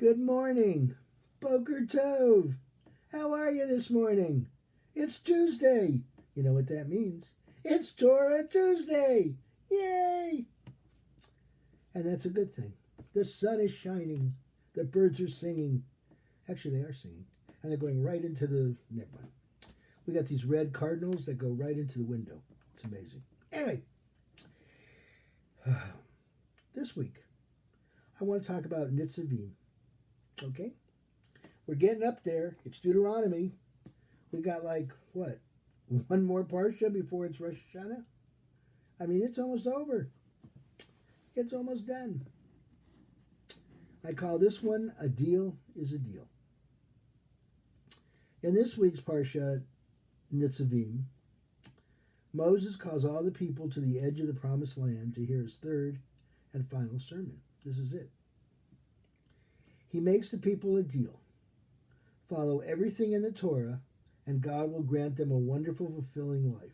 Good morning. Boker Tov. How are you this morning? It's Tuesday. You know what that means. It's Torah Tuesday. Yay! And that's a good thing. The sun is shining. The birds are singing. Actually, they are singing. And they're going right into the... Never mind. We got these red cardinals that go right into the window. It's amazing. Anyway. This week, I want to talk about Nitzavim. Okay? We're getting up there. It's Deuteronomy. We got one more parsha before it's Rosh Hashanah? I mean, it's almost over. It's almost done. I call this one A Deal is a Deal. In this week's parsha, Nitzavim, Moses calls all the people to the edge of the promised land to hear his third and final sermon. This is it. He makes the people a deal. Follow everything in the Torah, and God will grant them a wonderful, fulfilling life.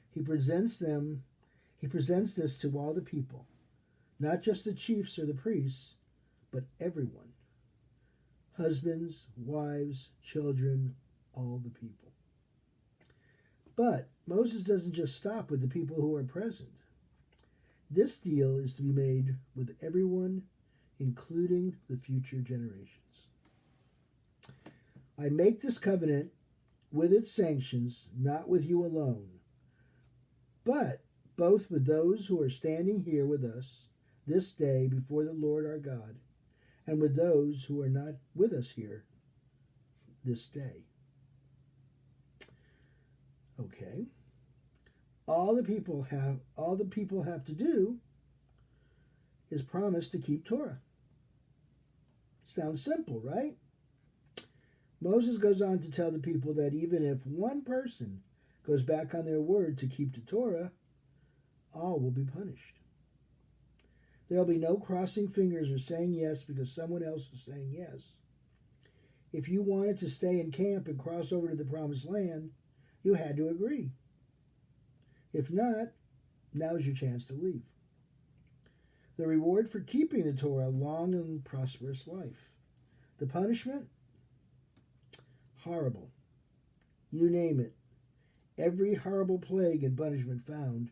He presents this to all the people, not just the chiefs or the priests, but everyone. Husbands, wives, children, all the people. But Moses doesn't just stop with the people who are present. This deal is to be made with everyone, including the future generations. I make this covenant with its sanctions, not with you alone, but both with those who are standing here with us this day before the Lord our God, and with those who are not with us here this day. Okay. All the people have to do is promise to keep Torah. Sounds simple, right? Moses goes on to tell the people that even if one person goes back on their word to keep the Torah, all will be punished. There will be no crossing fingers or saying yes because someone else is saying yes. If you wanted to stay in camp and cross over to the promised land, you had to agree. If not, now's your chance to leave. The reward for keeping the Torah, long and prosperous life. The punishment? Horrible. You name it. Every horrible plague and punishment found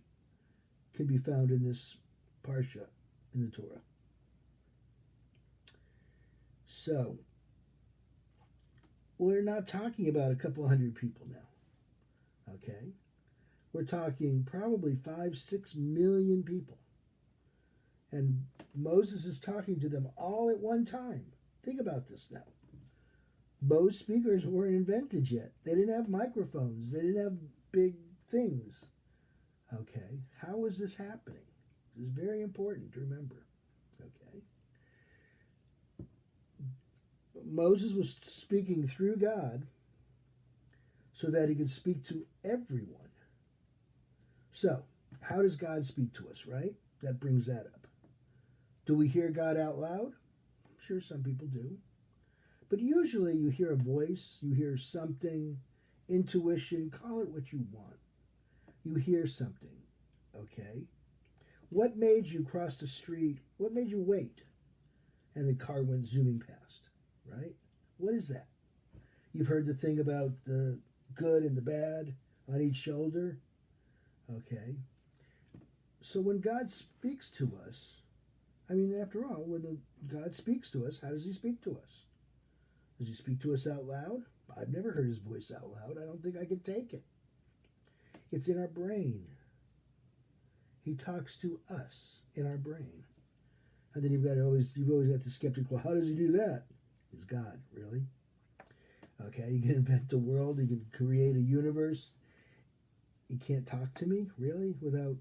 can be found in this parsha in the Torah. So, we're not talking about a couple hundred people now. Okay? We're talking probably 5-6 million people. And Moses is talking to them all at one time. Think about this now. Most speakers weren't invented yet. They didn't have microphones. They didn't have big things. Okay? How is this happening? This is very important to remember. Okay? Moses was speaking through God so that he could speak to everyone. So, how does God speak to us, right? That brings that up. Do we hear God out loud? I'm sure some people do. But usually you hear a voice, you hear something, intuition, call it what you want. You hear something, okay? What made you cross the street? What made you wait? And the car went zooming past, right? What is that? You've heard the thing about the good and the bad on each shoulder. Okay. So when God speaks to us, I mean, after all, when God speaks to us, how does he speak to us? Does he speak to us out loud? I've never heard his voice out loud. I don't think I could take it. It's in our brain. He talks to us in our brain. And then you've always got the skeptic, well, how does he do that? He's God, really? Okay, he can invent the world. He can create a universe. He can't talk to me, really, without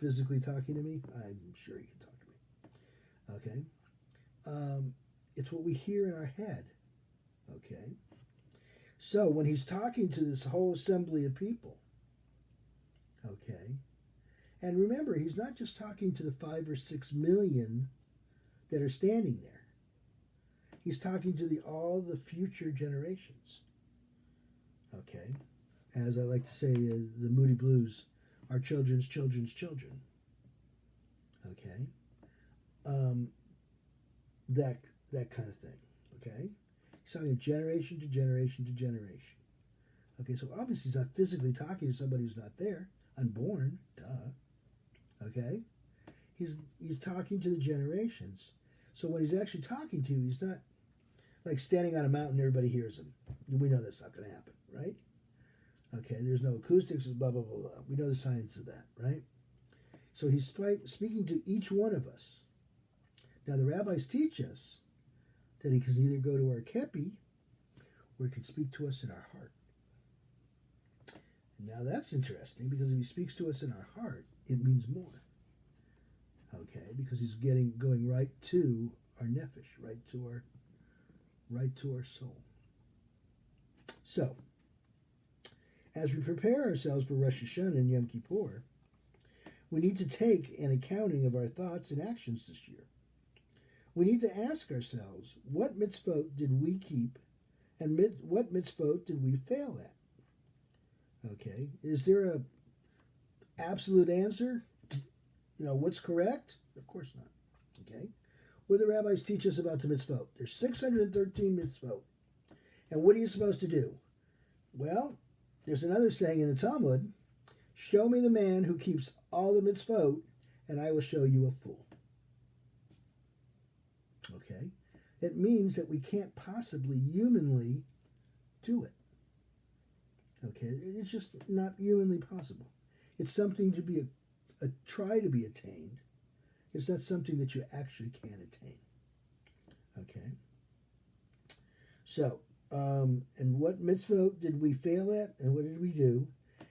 physically talking to me? I'm sure he can talk to me. Okay? It's what we hear in our head. Okay? So, when he's talking to this whole assembly of people, okay? And remember, he's not just talking to the 5 or 6 million that are standing there. He's talking to all the future generations. Okay? As I like to say, the Moody Blues, our children's children's children. Okay? that kind of thing. Okay? He's talking generation to generation to generation. Okay, so obviously he's not physically talking to somebody who's not there, unborn, duh. Okay? He's talking to the generations. So when he's actually talking to you, he's not like standing on a mountain and everybody hears him. We know that's not going to happen, right? Okay, there's no acoustics, blah, blah, blah, blah. We know the science of that, right? So he's speaking to each one of us. Now the rabbis teach us that he can either go to our kepi or he can speak to us in our heart. And now that's interesting because if he speaks to us in our heart, it means more. Okay, because he's going right to our nefesh, right to our soul. So, as we prepare ourselves for Rosh Hashanah and Yom Kippur, we need to take an accounting of our thoughts and actions this year. We need to ask ourselves, what mitzvot did we keep and what mitzvot did we fail at? Okay, is there a absolute answer? What's correct? Of course not. Okay, what do the rabbis teach us about the mitzvot? There's 613 mitzvot. And what are you supposed to do? Well, there's another saying in the Talmud, show me the man who keeps all the mitzvot, and I will show you a fool. Okay? It means that we can't possibly humanly do it. Okay? It's just not humanly possible. It's something to be try to be attained. It's not something that you actually can attain. Okay? So, and what mitzvot did we fail at, and what did we do,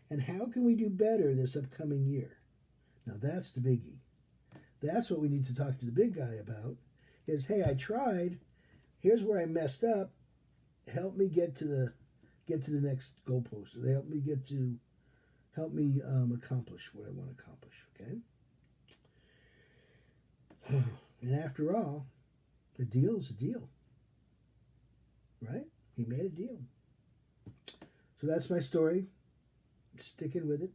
and how can we do better this upcoming year? Now that's the biggie. That's what we need to talk to the big guy about, is, hey, I tried, here's where I messed up, help me get to the next goalpost. Or help me accomplish what I want to accomplish, okay? And after all, a deal is a deal, right? He made a deal. So that's my story. Sticking with it.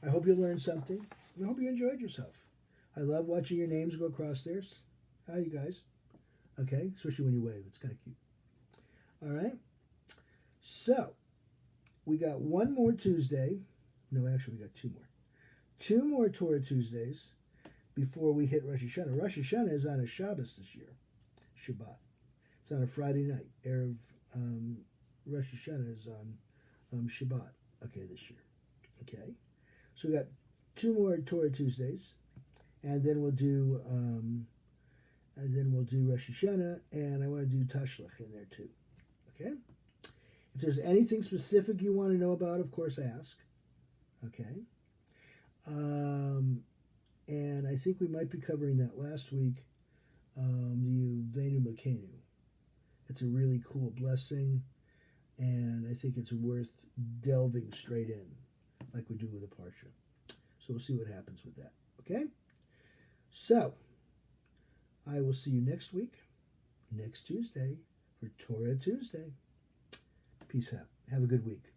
I hope you learned something. I hope you enjoyed yourself. I love watching your names go across there. Hi, you guys. Okay, especially when you wave. It's kind of cute. All right. So, we got one more Tuesday. No, actually, we got two more. Two more Torah Tuesdays before we hit Rosh Hashanah. Rosh Hashanah is on a Shabbos this year. Shabbat. It's on a Friday night. Erev Rosh Hashanah is on Shabbat. Okay, this year. Okay. So we got two more Torah Tuesdays, and then we'll do Rosh Hashanah, and I want to do Tashlach in there too. Okay. If there's anything specific you want to know about, of course, ask. Okay. And I think we might be covering that last week. The Uvenu Makenu. It's a really cool blessing, and I think it's worth delving straight in, like we do with a Parsha. So we'll see what happens with that. Okay? So, I will see you next week, next Tuesday, for Torah Tuesday. Peace out. Have a good week.